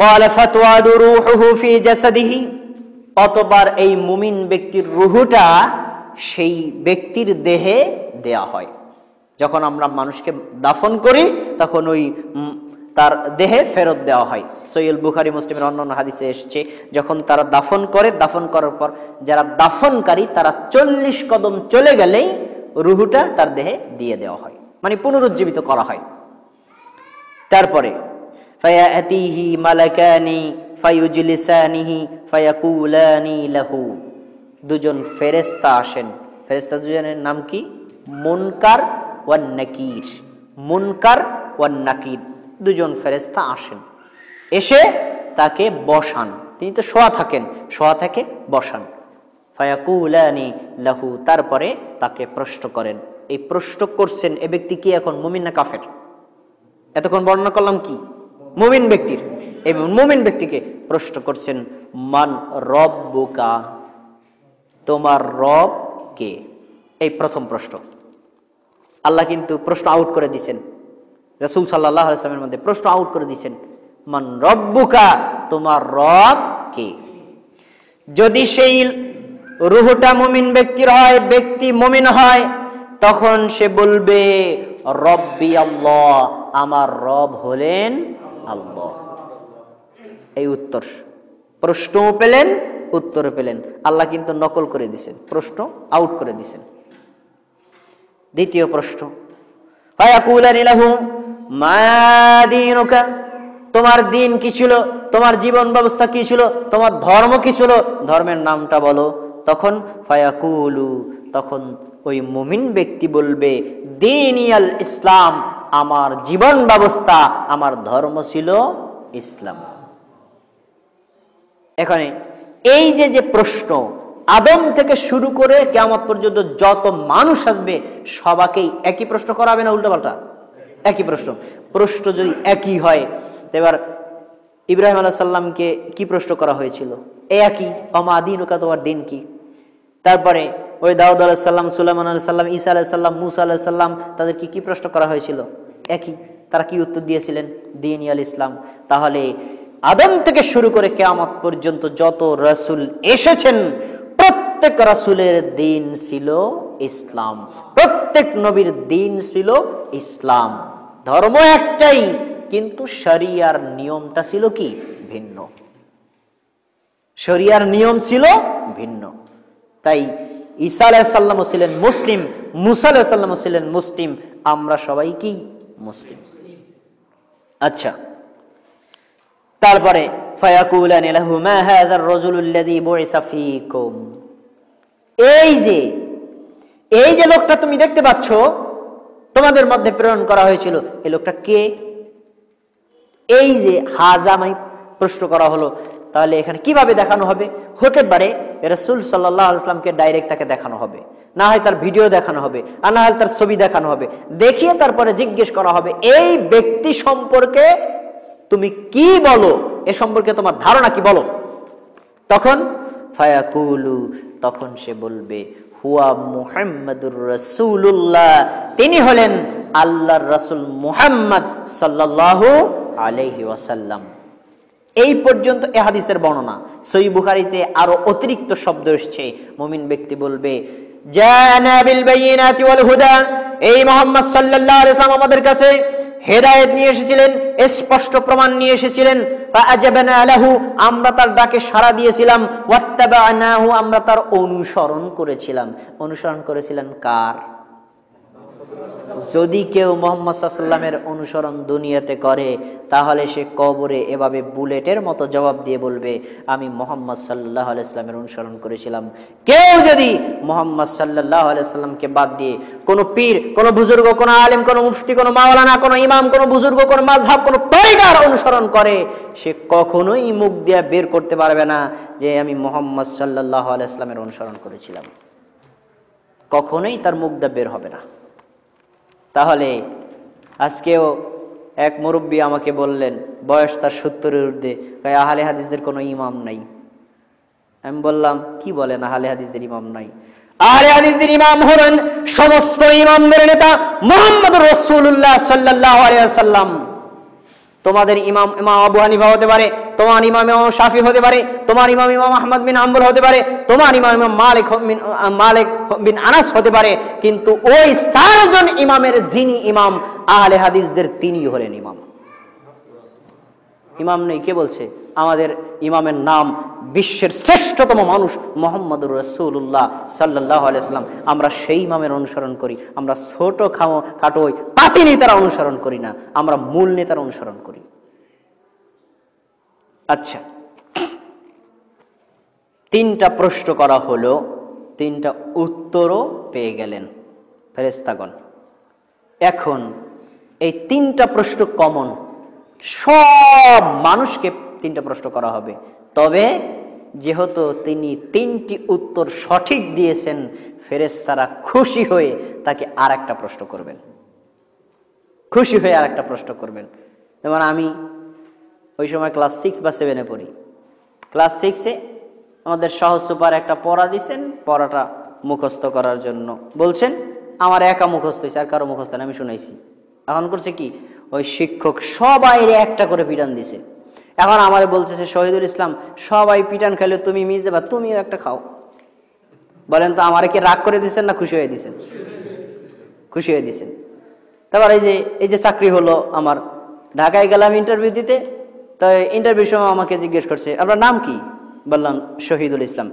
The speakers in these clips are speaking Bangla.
ক্বালা ফাতুআদু রূহুহু ফি জাসাদিহি, অতঃপর এই মুমিন ব্যক্তির রূহটা সেই ব্যক্তির দেহে দেয়া হয়। যখন আমরা মানুষকে দাফন করি তখন ওই তার দেহে ফেরত দেওয়া হয়। সহিহ বুখারী মুসলিমের অন্যান্য হাদিসে এসেছে, যখন তারা দাফন করে, দাফন করার পর যারা দাফনকারী তারা 40 কদম চলে গেলেই রূহটা তার দেহে দিয়ে দেওয়া হয়, মানে পুনরুজ্জীবিত করা হয়। তারপরে ফায়াতিহি মালাকানি ফায়ুজলিসানিহি ফায়াকুলানি লাহু, দুজন ফেরেশতা আসেন। ফেরেশতা দুজনের নাম কি? মুনকার ওয়ান নাকির। মুনকার ওয়ান নাকির দুজন ফেরেশতা আসেন, এসে তাকে বসান। তিনি তো শোয়া থাকেন, শোয়া থেকে বসান। ফায়াকুলানি লাহু, তারপরে তাকে প্রশ্ন করেন। এই প্রশ্ন করছেন এ ব্যক্তি কি এখন মুমিন না কাফের? এতক্ষণ বর্ণনা করলাম কি মুমিন ব্যক্তির, এই মুমিন ব্যক্তিকে প্রশ্ন করছেন মান রব্বুকা, তোমার রব কে? এই প্রথম প্রশ্ন। আল্লাহ কিন্তু প্রশ্ন আউট করে দিয়েছেন, রাসূল সাল্লাল্লাহু আলাইহি ওয়াসাল্লামের মধ্যে প্রশ্ন আউট করে দিয়েছেন, মান রব্বুকা, তোমার রব কে? যদি সেই রূহটা মুমিন ব্যক্তির হয়, ব্যক্তি মুমিন হয়, তখন সে বলবে রব্বি আল্লাহ, আমার রব হলেন আল্লাহ। এই উত্তর, প্রশ্নও পেলেন, উত্তর পেলেন। আল্লাহ কিন্তু নকল করে দিয়েছেন, প্রশ্ন আউট করে দিয়েছেন। দ্বিতীয় প্রশ্ন, ফায়াকুলানি লাহু মা দীনুকা, তোমার দিন কি ছিল, তোমার জীবন ব্যবস্থা কি ছিল, তোমার ধর্ম কি ছিল, ধর্মের নামটা বলো। তখন ফায়াকুলু, তখন ওই মুমিন ব্যক্তি বলবে দীনিয়াল ইসলাম, আমার জীবন ব্যবস্থা, আমার ধর্ম ছিল ইসলাম। এখানে এই যে প্রশ্ন, আদম থেকে শুরু করে কিয়ামত পর্যন্ত যত মানুষ আসবে সবাইকেই একই প্রশ্ন করা হবে না উল্টোপাল্টা? একই প্রশ্ন। প্রশ্ন যদি একই হয়, এবার ইব্রাহিম আলাইহিস সালামকে কি প্রশ্ন করা হয়েছিল? একই, আমা দীনুকা, তোমার দিন কি? তারপরে ওই দাউদ আলাইহিস সালাম, সুলাইমান আলাইহিস সালাম, ঈসা আলাইহিস সালাম, মুসা আলাইহিস সালাম, তাদেরকে কি প্রশ্ন করা হয়েছিল? একই। তারা কি উত্তর দিয়েছিলেন? দীনিয়াল ইসলাম। তাহলে আদম থেকে শুরু করে কিয়ামত পর্যন্ত যত রাসূল এসেছেন প্রত্যেক রাসূলের দিন ছিল ইসলাম, প্রত্যেক নবীর দিন ছিল ইসলাম। ধর্ম একটাই, কিন্তু শরিয়ার নিয়মটা ছিল কি? ভিন্ন। শরিয়ার নিয়ম ছিল ভিন্ন। তাই ঈসা আলাইহিস সালাম ছিলেন মুসলিম, মুসা আলাইহিস সালাম ছিলেন মুসলিম, আমরা সবাই কি মুসলিম। আচ্ছা, তারপরে ফায়াকুলানি লাহু মা হাযার রাজুলুল্লাযী বুইসা ফীকুম, এই যে লোকটা তুমি দেখতে পাচ্ছ তোমাদের মধ্যে প্রেরণ করা হয়েছিল, এই লোকটা কে? এই যে হাজা মানে প্রশ্ন করা হলো, তাহলে এখানে কিভাবে দেখানো হবে? হতে পারে রাসূল সাল্লাল্লাহু আলাইহি ওয়াসাল্লামকে ডাইরেক্ট তাকে দেখানো হবে, না হয় তার ভিডিও দেখানো হবে, আর না হয় তার ছবি দেখানো হবে, দেখিয়ে তারপরে জিজ্ঞেস করা হবে এই ব্যক্তি সম্পর্কে তুমি কি বলো, এ সম্পর্কে তোমার ধারণা কি বলো। তখন ফায়াকুলু, তখন সে বলবে হুয়া মুহাম্মাদুর রাসূলুল্লাহ, তিনি হলেন আল্লাহর রাসূল মুহাম্মদ সাল্লাল্লাহু আলাইহি ওয়াসাল্লাম। এই পর্যন্ত এ হাদিসের বর্ণনা। সহিহ বুখারীতে আরো অতিরিক্ত শব্দ এসেছে। মুমিন ব্যক্তি বলবে জানা বিল বাইয়িনাতি ওয়াল হুদা, এই মুহাম্মদ সাল্লাল্লাহু আলাইহি ওয়াসাল্লাম আমাদের কাছে হেদায়েত নিয়ে এসেছিলেন, স্পষ্ট প্রমাণ নিয়ে এসেছিলেন। ফাআজাবনা লাহু, আমরা তার ডাকে সাড়া দিয়েছিলাম। ওয়াত্তাবানাহু, আমরা তার অনুসরণ করেছিলাম। অনুসরণ করেছিলেন কার? যদি কেউ মুহাম্মদ সাল্লাল্লাহু আলাইহি ওয়াসাল্লামের অনুসরণ দুনিয়াতে করে, তাহলে সে কবরে এভাবে বুলেটের মতো জবাব দিয়ে বলবে আমি মুহাম্মদ সাল্লাল্লাহু আলাইহি ওয়াসাল্লামের অনুসরণ করেছিলাম। কেউ যদি মুহাম্মদ সাল্লাল্লাহু আলাইহি ওয়াসাল্লামকে বাদ দিয়ে কোন পীর, কোন বুজুর্গ, কোন আলেম, কোন মুফতি, কোন মাওলানা, কোন ইমাম, কোন বুজুর্গ, কোন মাযহাব, কোন তরিকার অনুসরণ করে, সে কখনোই মুখ দিয়ে বের করতে পারবে না যে আমি মুহাম্মদ সাল্লাল্লাহু আলাইহি ওয়াসাল্লামের অনুসরণ করেছিলাম। কখনোই তার মুখ দিয়ে বের হবে না। তাহলে আজকেও এক মুরব্বী আমাকে বললেন, বয়স তার 70-এর ঊর্ধ্বে, আহলে হাদিসদের কোনো ইমাম নাই। আমি বললাম কি বলেন, আহলে হাদিসদের ইমাম নাই? আহলে হাদিসদের ইমাম হলেন সমস্ত ইমামদের নেতা মুহাম্মদুর রাসূলুল্লাহ সাল্লাল্লাহু আলাইহি ওয়াসাল্লাম। তোমাদের ইমাম আবু হানিফা হতে পারে, তোমার ইমাম ইমাম শাফি হতে পারে, তোমার ইমাম ইমাম আহমদ বিন হাম্বল হতে পারে, তোমার ইমাম ইমাম মালিক বিন আনাস হতে পারে, কিন্তু ওই 4 জন ইমামের যিনি ইমাম আহলে হাদিসদের তিনি হলেন ইমাম। ইমাম নেই, কে বলছে? আমাদের ইমামের নাম বিশ্বের শ্রেষ্ঠতম মানুষ মুহাম্মদুর রাসূলুল্লাহ সাল্লাল্লাহু আলাইহি ওয়াসাল্লাম। আমরা সেই ইমামের অনুসরণ করি। আমরা ছোট খাটো পাতি নেতার অনুসরণ করি না, আমরা মূল নেতার অনুসরণ করি। আচ্ছা, 3টা প্রশ্ন করা হলো, 3টা উত্তরও পেয়ে গেলেন ফেরেশতাগণ। এখন এই 3টা প্রশ্ন কমন, সব মানুষকে 3টা প্রশ্ন করা হবে। তবে যেহেতু তিনি 3টি উত্তর সঠিক দিয়েছেন, ফেরেশতারা খুশি হয়ে তাকে আরেকটা প্রশ্ন করবেন, খুশি হয়ে আরেকটা প্রশ্ন করবেন। যেমন আমি ওই সময় ক্লাস 6 বা 7-এ পড়ি। ক্লাস 6-এ আমাদের সহজ সুপার একটা পড়া দিয়েছেন, পড়াটা মুখস্থ করার জন্য বলছেন। আমার একা মুখস্থ হয়েছে, আর কারো মুখস্থ না, আমি শুনাইছি। এখন করছে কি, ওই শিক্ষক সবাই একটা করে পিটান দিছে। এখন আমার বলছে শহীদুল ইসলাম, সবাই পিটান খেলে তুমি মিস যাবা, তুমিও একটা খাও। বলেন তো, আমারে কি রাগ করে দিচ্ছেন না খুশি হয়ে দিচ্ছেন? খুশি হয়ে দিচ্ছেন। তারপর এই যে চাকরি হলো আমার, ঢাকায় গেলাম ইন্টারভিউ দিতে। তো ইন্টারভিউ সময় আমাকে জিজ্ঞেস করছে, আপনার নাম কি? বললাম শহীদুল ইসলাম।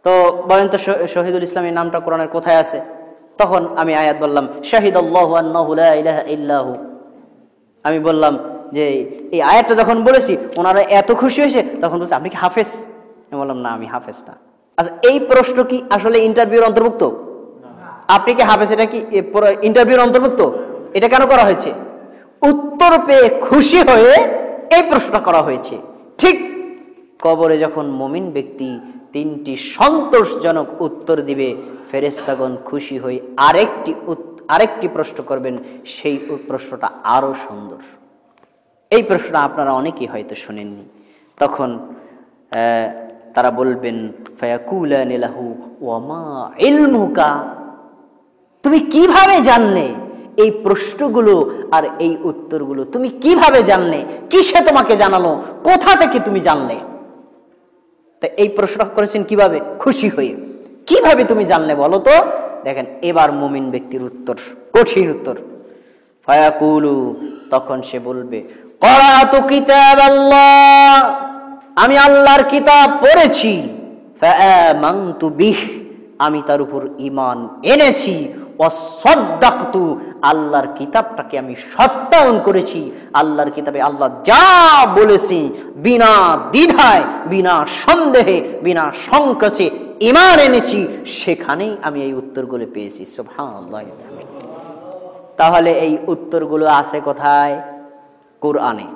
তো বলেন তো শহীদুল ইসলামের নামটা কোরআনের কোথায় আছে? তখন আমি আয়াত বললাম, শাহিদাল্লাহু আন্নাহু লা ইলাহা ইল্লাহু। আমি বললাম যে এই আয়াতটা যখন বলেছি ওনারা এত খুশি হয়েছে, তখন বলছে আপনি কি হাফেজ? আমি বললাম না, আমি হাফেজ না। আচ্ছা, এই প্রশ্ন কি আসলে ইন্টারভিউর অন্তর্ভুক্ত? আপনি কি হাফেজ, এটা কি ইন্টারভিউর অন্তর্ভুক্ত? এটা কেন করা হয়েছে? উত্তর পেয়ে খুশি হয়ে এই প্রশ্ন করা হয়েছে। ঠিক কবরে যখন মুমিন ব্যক্তি 3টি সন্তোষজনক উত্তর দিবে, ফেরেশতাগণ খুশি হয়ে আরেকটি প্রশ্ন করবেন, সেই প্রশ্নটা আরো সুন্দর। এই প্রশ্ন আপনারা অনেকেই হয়তো শুনেননি। তখন তারা বলবেন, ফায়াকুলানি লাহু ওয়া মা ইলমুকা, তুমি কিভাবে জানলে এই প্রশ্নগুলো আর এই উত্তরগুলো? তুমি কিভাবে জানলে? কিসে তোমাকে জানালো? কোথা থেকে তুমি জানলে? তা এই প্রশ্ন করেছেন কিভাবে? খুশি হয়ে। কিভাবে তুমি জানলে বলো তো? দেখেন এবার মুমিন ব্যক্তির উত্তর, কঠিন উত্তর। ফায়াকুলু, তখন সে বলবে, ক্বরাতু কিতাবাল্লাহ, আমি আল্লাহর কিতাব পড়েছি। ফাআমানতু বিহ, আমি তার উপর ঈমান এনেছি। ওয়াসাদ্দাকতু, আল্লাহর কিতাবটাকে আমি সত্যায়ন করেছি। আল্লাহর কিতাবে আল্লাহ যা বলেছি বিনা দ্বিধায়, বিনা সন্দেহে, বিনা সংকোচে ঈমান এনেছি। সেখানেই আমি এই উত্তরগুলো পেয়েছি। সুবহানাল্লাহ। তাহলে এই উত্তরগুলো আছে কোথায়? কোরআনে।